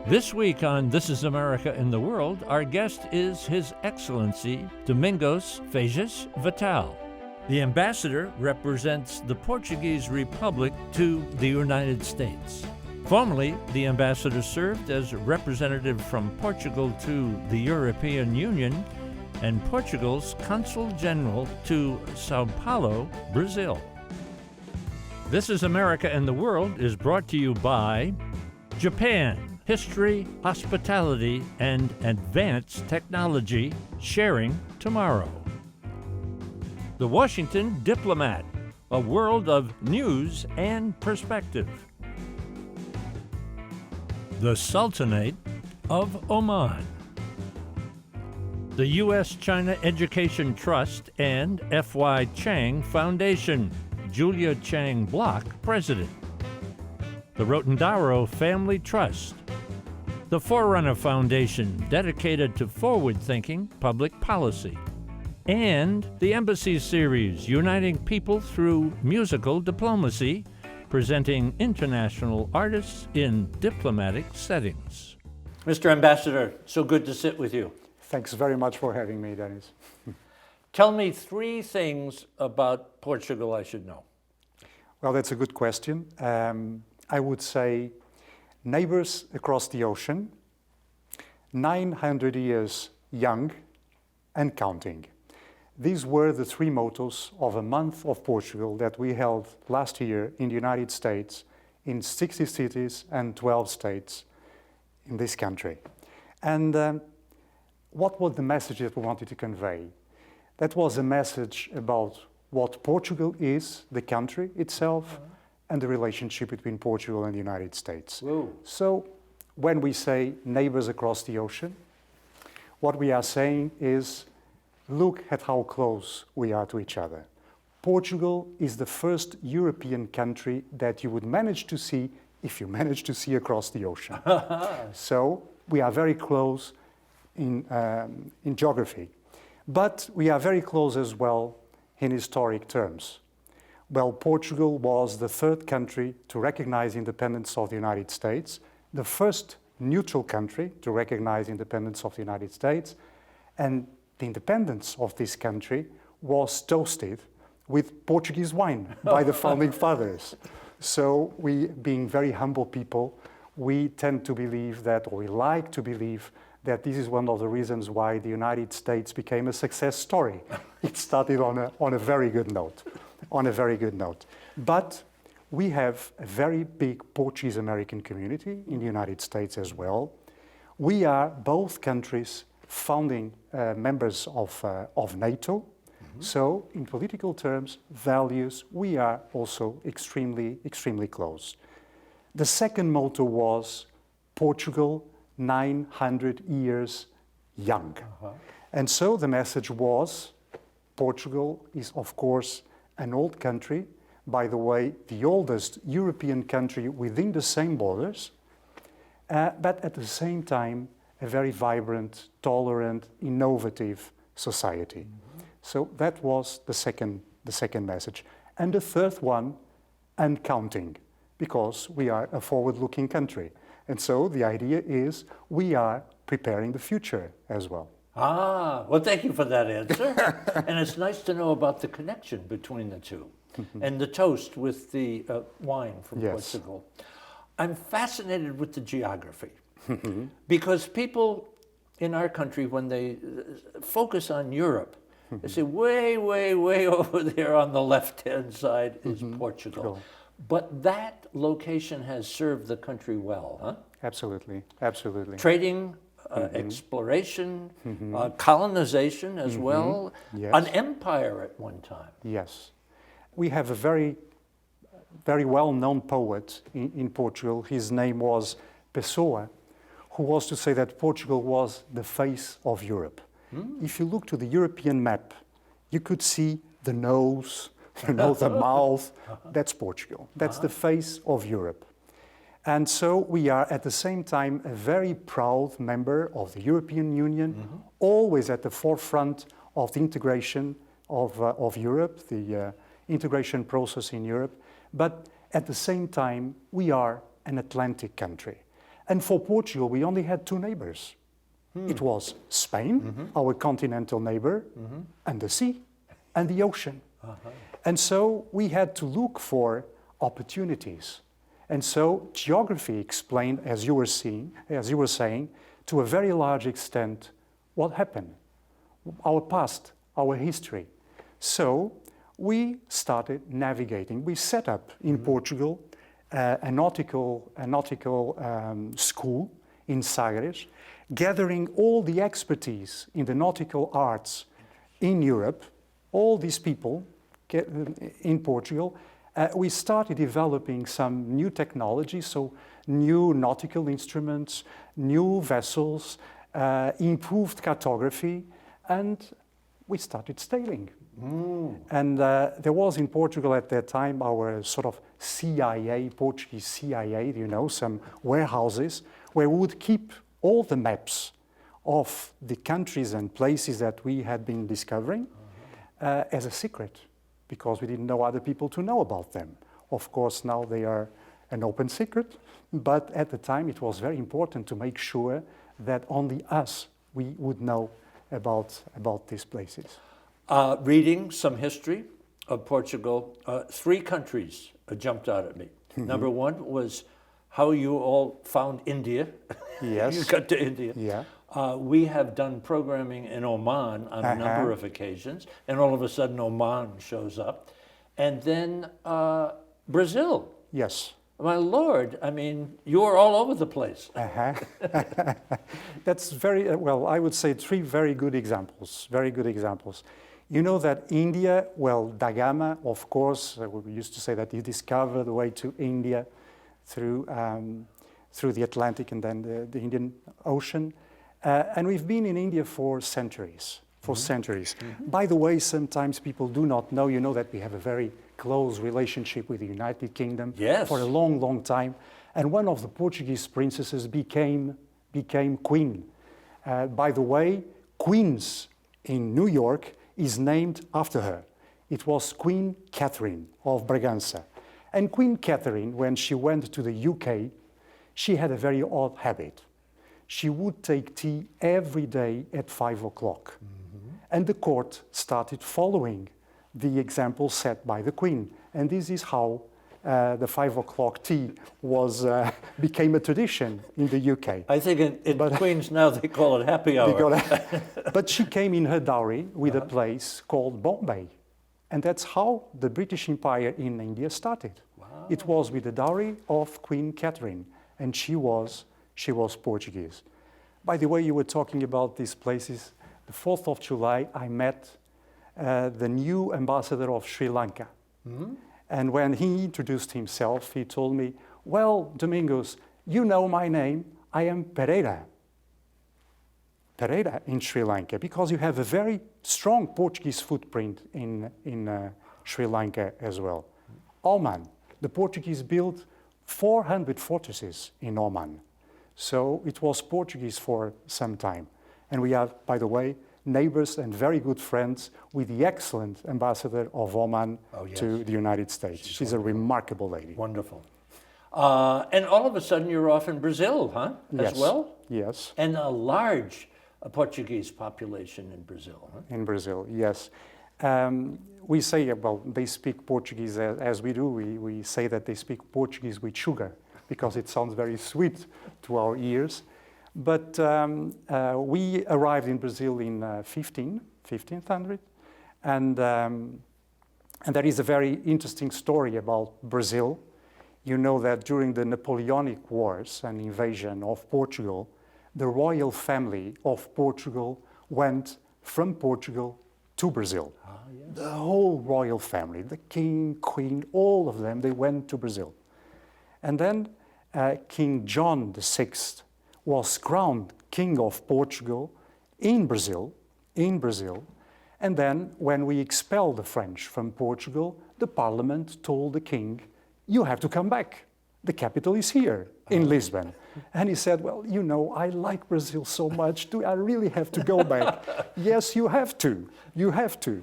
This week on This is America in the World, our guest is His Excellency Domingos Fezas Vital. The ambassador represents the Portuguese Republic to the United States. Formerly, the ambassador served as representative from Portugal to the European Union and Portugal's Consul General to Sao Paulo, Brazil. This is America in the World is brought to you by Japan. History, hospitality, and advanced technology sharing tomorrow. The Washington Diplomat, a world of news and perspective. The Sultanate of Oman. The U.S.-China Education Trust and F.Y. Chang Foundation, Julia Chang Block, President. The Rotendaro Family Trust. The Forerunner Foundation, dedicated to forward-thinking public policy. And the Embassy Series, uniting people through musical diplomacy, presenting international artists in diplomatic settings. Mr. Ambassador, so good to sit with you. Thanks very much for having me, Dennis. Tell me three things about Portugal I should know. Well, that's a good question. I would say neighbors across the ocean, 900 years young and counting. These were the three mottos of a month of Portugal that we held last year in the United States in 60 cities and 12 states in this country. And what was the message that we wanted to convey? That was a message about what Portugal is, the country itself, and the relationship between Portugal and the United States. Whoa. So when we say neighbors across the ocean, what we are saying is, look at how close we are to each other. Portugal is the first European country that you would manage to see if you manage to see across the ocean. So we are very close in geography. But we are very close as well in historic terms. Well, Portugal was the third country to recognize independence of the United States, the first neutral country to recognize independence of the United States, and the independence of this country was toasted with Portuguese wine by the founding fathers. So we, being very humble people, we tend to believe that, or we like to believe, that this is one of the reasons why the United States became a success story. It started on a very good note. But we have a very big Portuguese American community in the United States as well. We are both countries founding members of NATO. Mm-hmm. So in political terms, values, we are also extremely, extremely close. The second motto was Portugal 900 years young. Uh-huh. And so the message was, Portugal is of course an old country, by the way, the oldest European country within the same borders, but at the same time, a very vibrant, tolerant, innovative society. Mm-hmm. So that was the second message. And the third one, and counting, because we are a forward-looking country. And so the idea is we are preparing the future as well. Ah, well, thank you for that answer. And it's nice to know about the connection between the two and the toast with the wine from Portugal. I'm fascinated with the geography because people in our country, when they focus on Europe, they say way, way, way over there on the left-hand side is Portugal. Cool. But that location has served the country well, huh? Absolutely, absolutely. Trading, exploration, colonization as well, an empire at one time. Yes. We have a very, very well-known poet in Portugal. His name was Pessoa, who was to say that Portugal was the face of Europe. If you look to the European map, you could see the nose, the mouth. That's Portugal. That's the face of Europe. And so we are at the same time a very proud member of the European Union, always at the forefront of the integration of Europe, the integration process in Europe. But at the same time, we are an Atlantic country. And for Portugal, we only had two neighbors. It was Spain, our continental neighbor, and the sea, and the ocean. And so we had to look for opportunities. And so geography explained, as you were saying, to a very large extent, what happened, our past, our history. So we started navigating. We set up in Portugal a nautical school in Sagres, gathering all the expertise in the nautical arts in Europe, all these people in Portugal. We started developing some new technologies, so new nautical instruments, new vessels, improved cartography, and we started sailing. And there was in Portugal at that time our sort of CIA, Portuguese CIA, you know, some warehouses where we would keep all the maps of the countries and places that we had been discovering as a secret, because we didn't know other people to know about them. Of course, now they are an open secret, but at the time it was very important to make sure that only us, we would know about these places. Reading some history of Portugal, three countries jumped out at me. Number one was how you all found India. Yes. You got to India. Yeah. We have done programming in Oman on a number of occasions, and all of a sudden Oman shows up. And then Brazil. Yes. My Lord, I mean, you are all over the place. That's very, well, I would say three very good examples, very good examples. You know that India, well, Da Gama, of course, we used to say that he discovered the way to India through the Atlantic and then the Indian Ocean. And we've been in India for centuries, centuries. By the way, sometimes people do not know, you know that we have a very close relationship with the United Kingdom for a long, long time. And one of the Portuguese princesses became queen. By the way, Queens in New York is named after her. It was Queen Catherine of Bragança. And Queen Catherine, when she went to the UK, she had a very odd habit. She would take tea every day at 5 o'clock. And the court started following the example set by the Queen. And this is how the 5 o'clock tea became a tradition in the UK. I think in Queens now they call it happy hour. But she came in her dowry with a place called Bombay. And that's how the British Empire in India started. Wow. It was with the dowry of Queen Catherine, and she was Portuguese. By the way, you were talking about these places. The 4th of July, I met the new ambassador of Sri Lanka. And when he introduced himself, he told me, well, Domingos, you know my name, I am Pereira. Pereira in Sri Lanka, because you have a very strong Portuguese footprint in Sri Lanka as well. Oman, the Portuguese built 400 fortresses in Oman. So it was Portuguese for some time. And we are, by the way, neighbors and very good friends with the excellent ambassador of Oman to the United States. She's a remarkable lady. Wonderful. And all of a sudden you're off in Brazil, huh? As well? Yes. And a large Portuguese population in Brazil, huh? In Brazil, yes. We say, well, they speak Portuguese as we do. We say that they speak Portuguese with sugar because it sounds very sweet to our ears. But we arrived in Brazil in 1500, and there is a very interesting story about Brazil. You know that during the Napoleonic Wars and invasion of Portugal, the royal family of Portugal went from Portugal to Brazil. Yes. The whole royal family, the king, queen, all of them, they went to Brazil. And then King John VI was crowned King of Portugal in Brazil. And then when we expelled the French from Portugal, the parliament told the king, you have to come back. The capital is here in Lisbon. And he said, well, you know, I like Brazil so much. I really have to go back? Yes, you have to. You have to.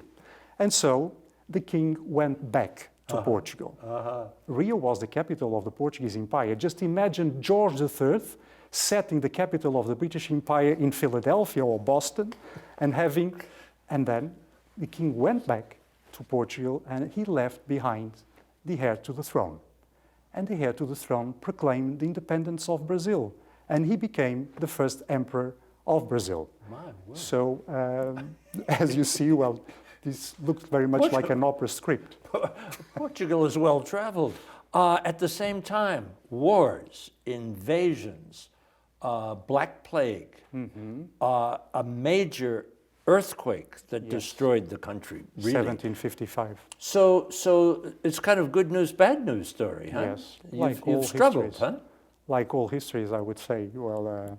And so the king went back to Portugal. Rio was the capital of the Portuguese Empire. Just imagine George III setting the capital of the British Empire in Philadelphia or Boston, and then the king went back to Portugal and he left behind the heir to the throne. And the heir to the throne proclaimed the independence of Brazil. And he became the first emperor of Brazil. My word. So, as you see, well, this looks very much like an opera script. Portugal is well traveled. At the same time, wars, invasions, Black Plague, a major earthquake that destroyed the country, really. 1755. So it's kind of good news, bad news story, huh? Yes. You've struggled, histories. huh? Like all histories, I would say. Well,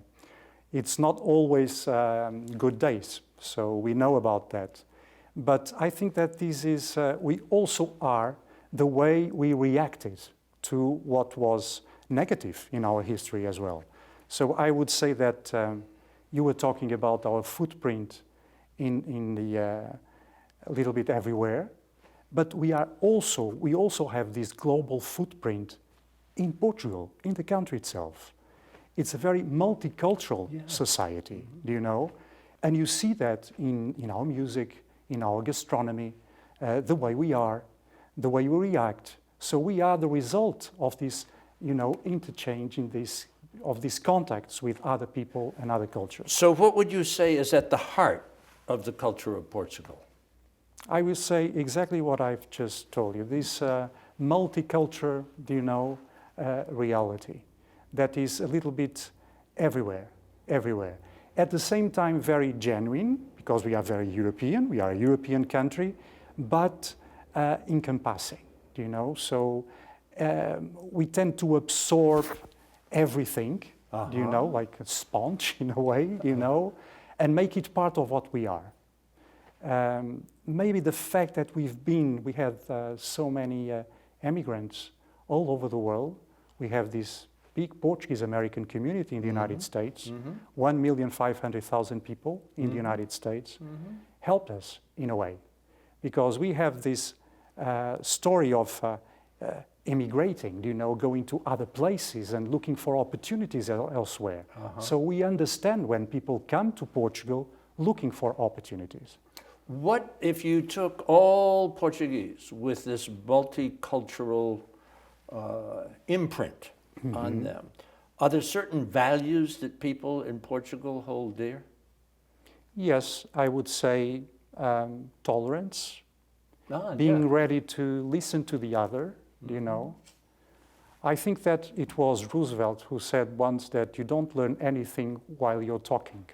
it's not always good days, so we know about that. But I think that this is, we also are the way we reacted to what was negative in our history as well. So I would say that you were talking about our footprint in the a little bit everywhere, but we also have this global footprint in Portugal, in the country itself. It's a very multicultural society, do you know? And you see that in our music, in our gastronomy, the way we are, the way we react. So we are the result of this, interchange of these contacts with other people and other cultures. So what would you say is at the heart of the culture of Portugal? I will say exactly what I've just told you. This multicultural, reality that is a little bit everywhere. At the same time, very genuine, because we are very European, we are a European country, but encompassing, So we tend to absorb everything, like a sponge in a way, and make it part of what we are. Maybe the fact that we had so many immigrants all over the world. We have this big Portuguese American community in the United States, 1,500,000 people in the United States, helped us in a way, because we have this story of immigrating, going to other places and looking for opportunities elsewhere. So we understand when people come to Portugal looking for opportunities. What if you took all Portuguese with this multicultural imprint on them? Are there certain values that people in Portugal hold dear? Yes, I would say tolerance, being ready to listen to the other, I think that it was Roosevelt who said once that you don't learn anything while you're talking,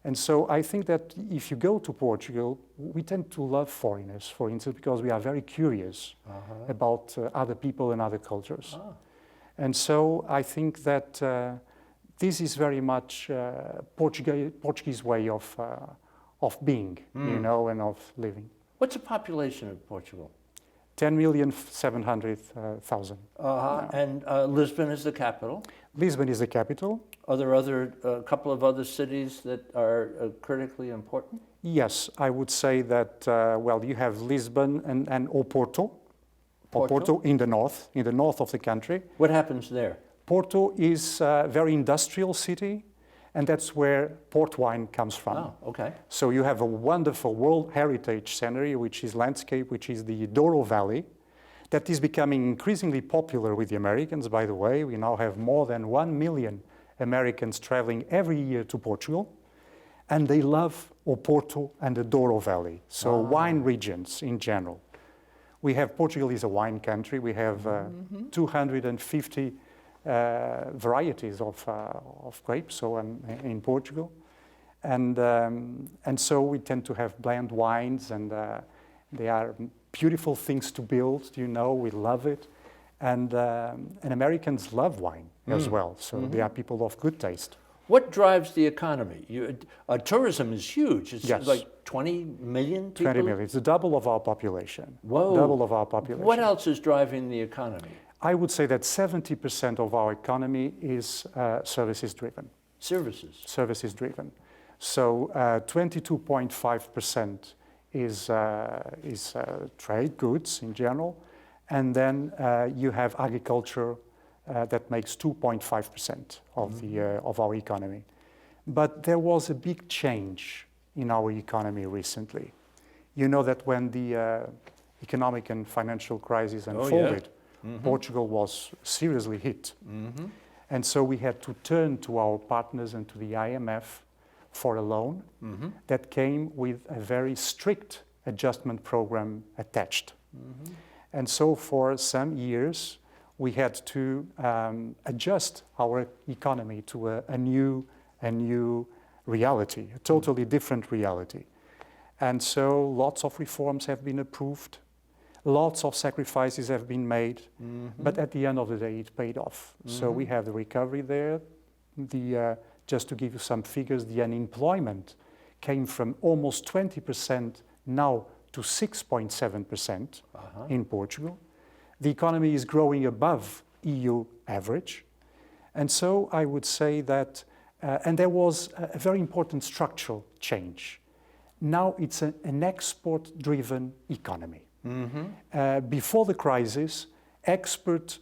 And so I think that if you go to Portugal, we tend to love foreigners, for instance, because we are very curious about other people and other cultures. And so I think that this is very much Portuguese way of being, and of living. What's the population of Portugal? 10,700,000. And Lisbon is the capital? Lisbon is the capital. Are there a couple of other cities that are critically important? Yes, I would say that, you have Lisbon and Oporto. Porto in the north of the country. What happens there? Porto is a very industrial city, and that's where port wine comes from. Oh, okay. So you have a wonderful World Heritage Scenery, which is landscape, which is the Douro Valley, that is becoming increasingly popular with the Americans, by the way. We now have more than 1 million Americans traveling every year to Portugal, and they love Oporto and the Douro Valley, so wine regions in general. Portugal is a wine country. We have 250 varieties of grapes in Portugal. And so we tend to have blend wines, and they are beautiful things to build, we love it. And Americans love wine as well, so they are people of good taste. What drives the economy? Tourism is huge. It's like 20 million people? 20 million. It's double of our population. Whoa. Double of our population. What else is driving the economy? I would say that 70% of our economy is services driven. Services? Services driven. So 22.5% is trade goods in general, and then you have agriculture that makes 2.5% of our economy. But there was a big change in our economy recently. You know that when the economic and financial crisis unfolded, Portugal was seriously hit. And so we had to turn to our partners and to the IMF for a loan that came with a very strict adjustment program attached. And so for some years, we had to adjust our economy to a new reality, a totally different reality. And so lots of reforms have been approved, lots of sacrifices have been made, but at the end of the day, it paid off. So we have the recovery there. Just to give you some figures, the unemployment came from almost 20% now to 6.7% in Portugal. The economy is growing above EU average. And so I would say that, and there was a very important structural change. Now it's an export-driven economy. Before the crisis, export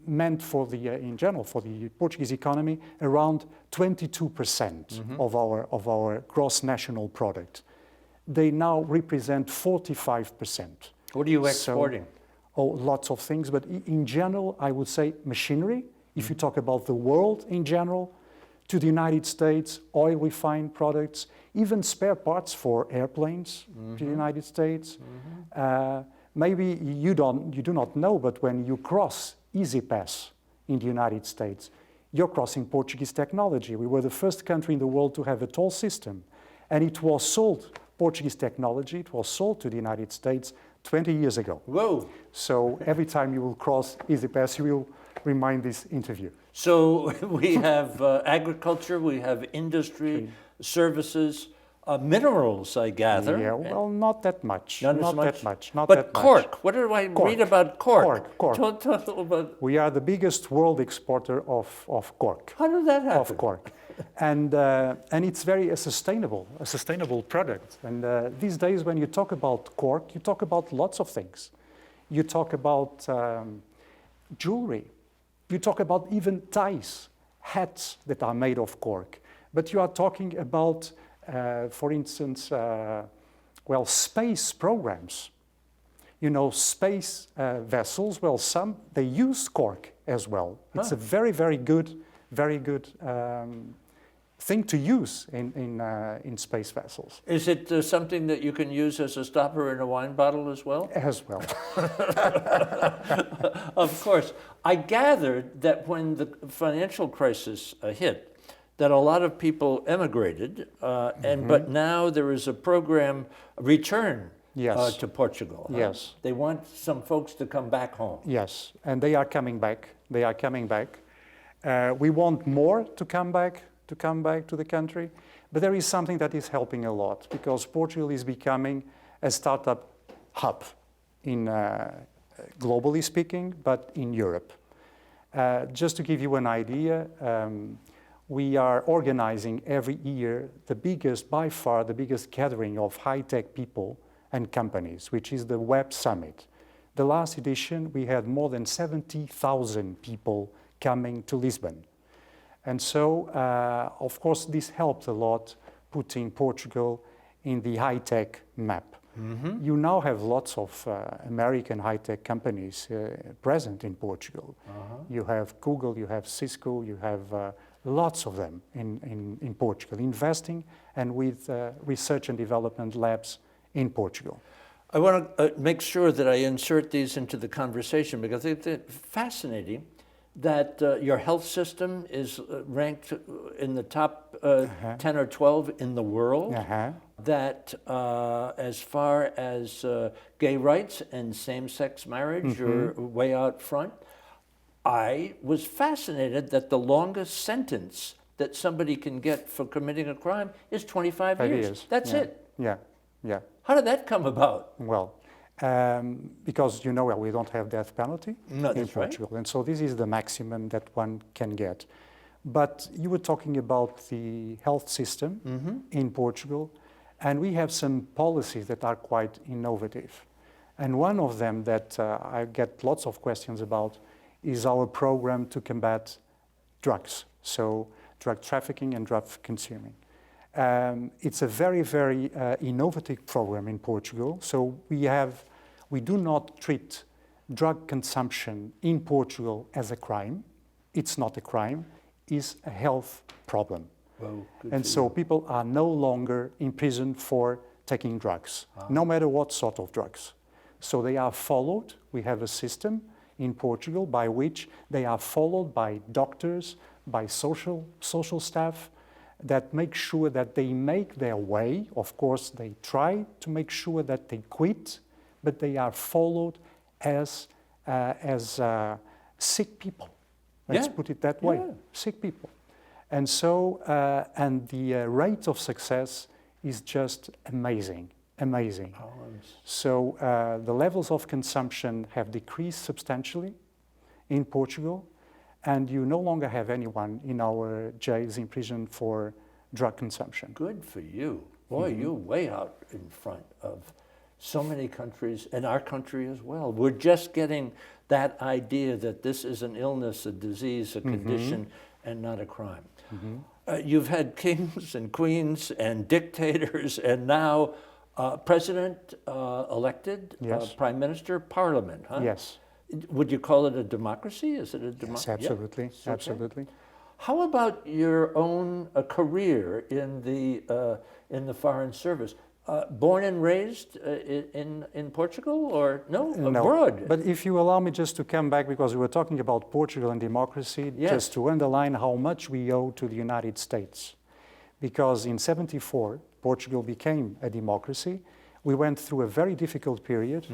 meant for in general for the Portuguese economy around 22% of our gross national product. They now represent 45%. What are you exporting? Lots of things, but in general, I would say machinery. If you talk about the world in general, to the United States, oil refined products, even spare parts for airplanes to the United States. Maybe you do not know, but when you cross Easy Pass in the United States, you're crossing Portuguese technology. We were the first country in the world to have a toll system, and it was sold, Portuguese technology, it was sold to the United States 20 years ago. Whoa! So every time you will cross Easy Pass, you will remind this interview. So we have agriculture, we have industry, services, minerals, I gather. Yeah, well, not that much. Not that much? much. Not but that cork, much. what do I read about cork? Cork. Tell us about... We are the biggest world exporter of cork. How did that happen? Of cork. And it's a sustainable product. And these days when you talk about cork, you talk about lots of things. You talk about jewelry. You talk about even ties, hats that are made of cork. But you are talking about, for instance, space programs. You know, space vessels, some, they use cork as well. It's a very, very good thing to use in space vessels. Is it something that you can use as a stopper in a wine bottle as well? As well. Of course. I gathered that when the financial crisis hit, that a lot of people emigrated, but now there is a program, return to Portugal. Yes. They want some folks to come back home. Yes, and they are coming back. We want more to come back to the country, but there is something that is helping a lot, because Portugal is becoming a startup hub in globally speaking, but in Europe. Just to give you an idea, we are organizing every year by far the biggest gathering of high-tech people and companies, which is the Web Summit. The last edition, we had more than 70,000 people coming to Lisbon. And so, of course, this helped a lot putting Portugal in the high-tech map. You now have lots of American high-tech companies present in Portugal. You have Google, you have Cisco, you have lots of them in Portugal, investing and with research and development labs in Portugal. I want to make sure that I insert these into the conversation, because it's fascinating that your health system is ranked in the top 10 or 12 in the world, that as far as gay rights and same-sex marriage are way out front. I was fascinated that the longest sentence that somebody can get for committing a crime is 25 years. That's it. Yeah. How did that come about? Well, because we don't have death penalty in Portugal, and so this is the maximum that one can get. But you were talking about the health system in Portugal, And we have some policies that are quite innovative. And one of them that I get lots of questions about is our program to combat drugs, so drug trafficking and drug consuming. It's a very, very innovative program in Portugal. So we do not treat drug consumption in Portugal as a crime. It's not a crime, it's a health problem. Well, and so people are no longer imprisoned for taking drugs, no matter what sort of drugs. So they are followed. We have a system in Portugal by which they are followed by doctors, by social staff, that make sure that they make their way. Of course, they try to make sure that they quit, but they are followed as sick people. Let's put it that way, sick people. And so, and the rate of success is just amazing, amazing. So the levels of consumption have decreased substantially in Portugal, and you no longer have anyone in our jails in prison for drug consumption. Good for you. Boy, you're way out in front of so many countries, and our country as well. We're just getting that idea that this is an illness, a disease, a condition, and not a crime. You've had kings and queens and dictators, and now president elected, prime minister, parliament, huh? Yes. Would you call it a democracy? Is it a democracy? Yes, absolutely, Yeah. absolutely. How about your own career in the foreign service? Born and raised in Portugal, or no, abroad? No, but if you allow me just to come back, because we were talking about Portugal and democracy, just to underline how much we owe to the United States. Because in '74, Portugal became a democracy. We went through a very difficult period,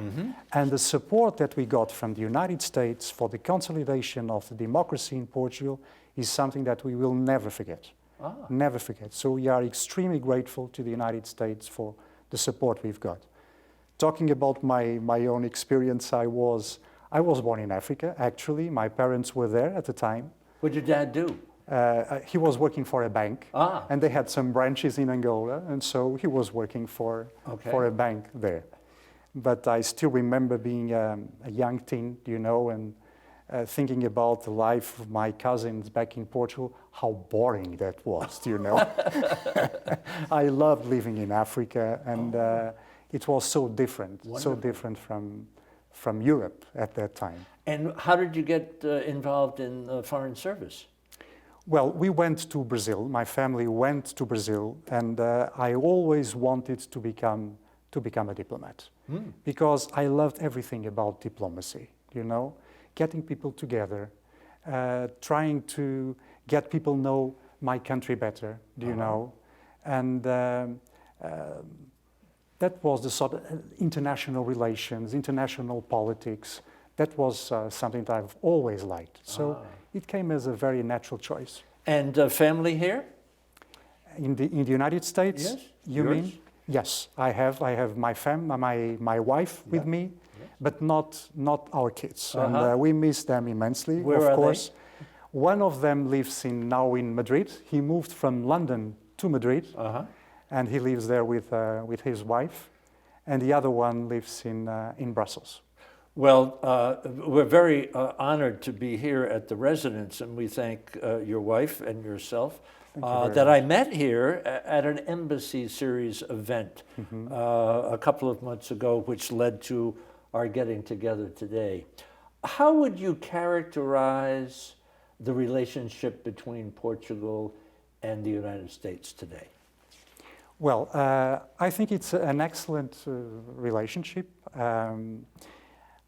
and the support that we got from the United States for the consolidation of the democracy in Portugal is something that we will never forget. Never forget. So we are extremely grateful to the United States for the support we've got. Talking about my own experience, I was born in Africa, actually. My parents were there at the time. What did your dad do? He was working for a bank, and they had some branches in Angola, and so he was working for a bank there. But I still remember being a young teen, and thinking about the life of my cousins back in Portugal, how boring that was, I loved living in Africa, and it was so different, so different from Europe at that time. And how did you get involved in the foreign service? Well, we went to Brazil. My family went to Brazil, and I always wanted to become a diplomat, because I loved everything about diplomacy, getting people together, trying to get people know my country better, and that was the sort of international relations, international politics. That was something that I've always liked. So it came as a very natural choice. And family here? In the United States? Yes. You mean? Yes, I have my wife with me, but not our kids. And we miss them immensely, Where of course. They? One of them lives now in Madrid. He moved from London to Madrid, and he lives there with his wife. And the other one lives in Brussels. Well, we're very honored to be here at the residence, and we thank your wife and yourself that I met here at an embassy series event a couple of months ago, which led to our getting together today. How would you characterize the relationship between Portugal and the United States today? Well, I think it's an excellent relationship.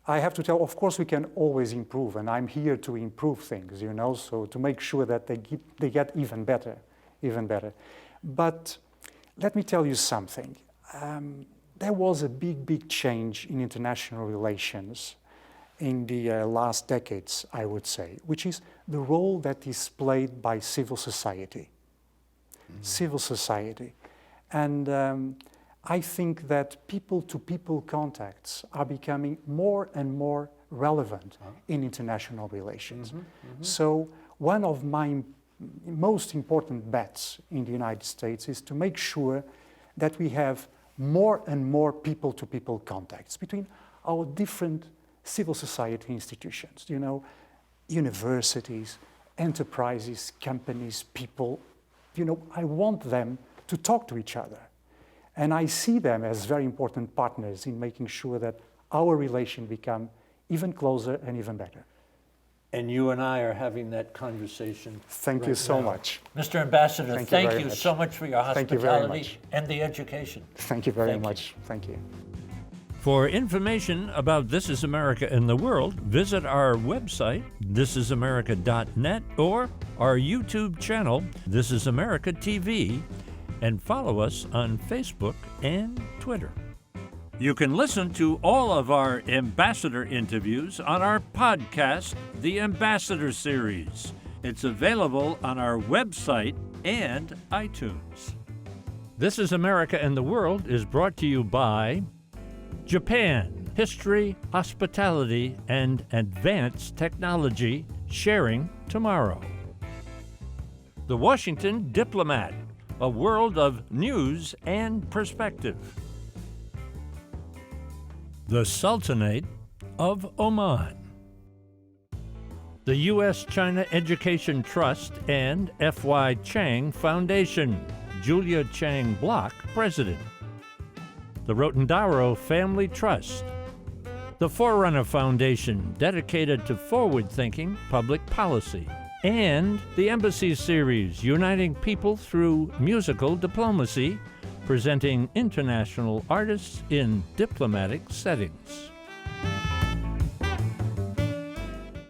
I have to tell, of course, we can always improve, and I'm here to improve things, so to make sure that they get even better. But let me tell you something. There was a big change in international relations in the last decades, I would say, which is the role that is played by civil society. Civil society. And I think that people-to-people contacts are becoming more and more relevant in international relations. So one of my most important bets in the United States is to make sure that we have more and more people-to-people contacts between our different civil society institutions, universities, enterprises, companies, people. I want them to talk to each other. And I see them as very important partners in making sure that our relation become even closer and even better. And you and I are having that conversation. Thank you so much. Mr. Ambassador, thank you much. So much for your Thank you very hospitality much. and the education. Thank you very much. Thank you. For information about This Is America in the World, visit our website, thisisamerica.net, or our YouTube channel, This Is America TV, and follow us on Facebook and Twitter. You can listen to all of our ambassador interviews on our podcast, The Ambassador Series. It's available on our website and iTunes. This Is America in the World is brought to you by Japan, history, hospitality, and advanced technology, sharing tomorrow. The Washington Diplomat, a world of news and perspective. The Sultanate of Oman. The U.S.-China Education Trust and F.Y. Chang Foundation, Julia Chang Block, President. The Rotendaro Family Trust. The Forerunner Foundation, dedicated to forward-thinking public policy. And the Embassy Series, uniting people through musical diplomacy, presenting international artists in diplomatic settings.